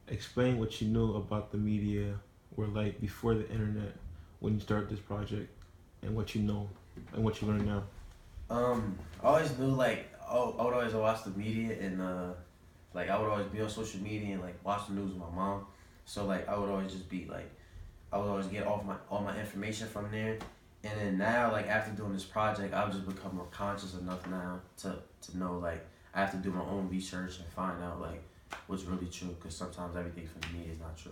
Explain what you knew about the media were like before the internet when you started this project, and what you know and what you learn now. I always knew like I would always watch the media and like I would always be on social media and like watch the news with my mom. So like I would always just be like I would always get all my information from there. And then now like after doing this project, I've just become more conscious enough now to know like I have to do my own research and find out like what's really true because sometimes everything from the media is not true.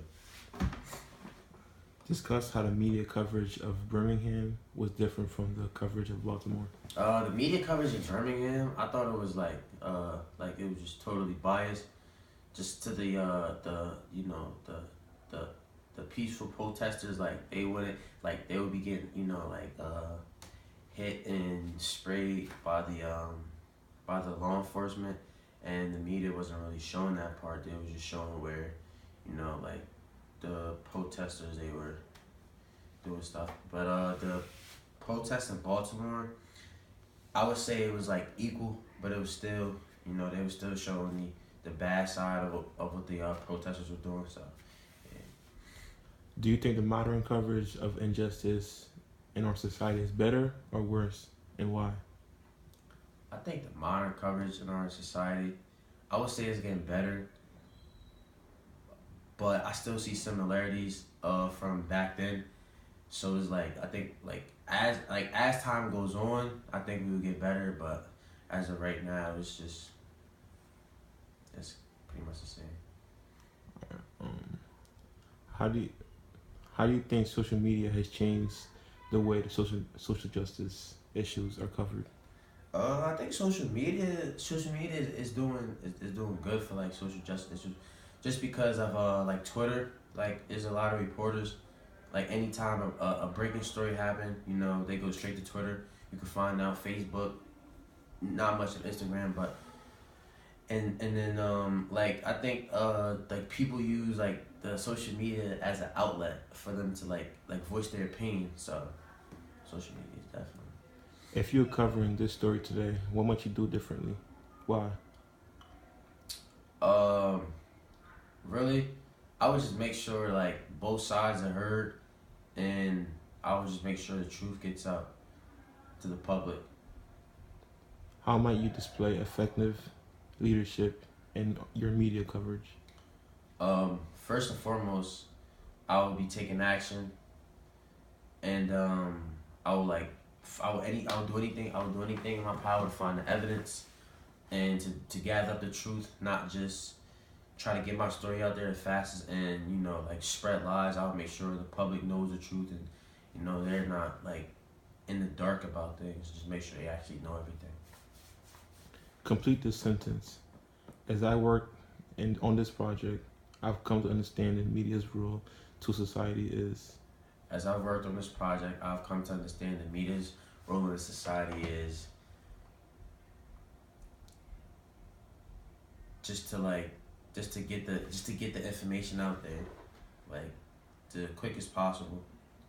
Discuss how the media coverage of Birmingham was different from the coverage of Baltimore. The media coverage in Birmingham, I thought it was like it was just totally biased, just to the you know the the peaceful protesters. Like they wouldn't like they would be getting hit and sprayed by the law enforcement, and the media wasn't really showing that part. They was just showing where like the protesters they were doing stuff. But the protests in Baltimore, I would say it was like equal, but it was still, they were still showing the bad side of what the protesters were doing. So, yeah. Do you think the modern coverage of injustice in our society is better or worse, and why? I think the modern coverage in our society, I would say it's getting better, but I still see similarities from back then. So it's like I think as time goes on, I think we will get better. But as of right now, it's pretty much the same. Um, how do you, how do you think social media has changed the way the social justice issues are covered? I think social media is doing good for like social justice issues, just because of like Twitter. Like, there's a lot of reporters. Like anytime a breaking story happen, they go straight to Twitter. You can find out Facebook, not much of Instagram, but and then like I think like people use like the social media as an outlet for them to like voice their opinion. So social media is definitely. If you're covering this story today, what might you do differently? Why? Um, Really, I would just make sure like both sides are heard, and I would just make sure the truth gets out to the public. How might you display effective leadership in your media coverage? First and foremost, I would be taking action, and I would like, I would do anything in my power to find the evidence and to gather up the truth, not just try to get my story out there as fast as and like spread lies. I would make sure the public knows the truth and they're not like in the dark about things. Just make sure they actually know everything. Complete this sentence. As I work on this project, I've come to understand that media's role to society is. As I've worked on this project, I've come to understand that media's role in society is just to like just to get the information out there, like the quickest possible.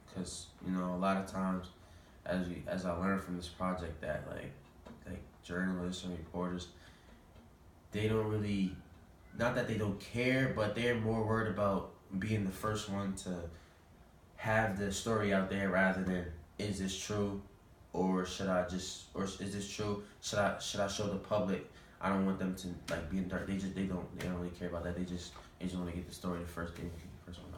Because a lot of times, as I learned from this project, that like journalists and reporters, they don't really, not that they don't care, but they're more worried about being the first one to have the story out there rather than is this true, or is this true? Should I show the public? I don't want them to like be in dark. They don't really care about that. They just want to get the story the first day, first one.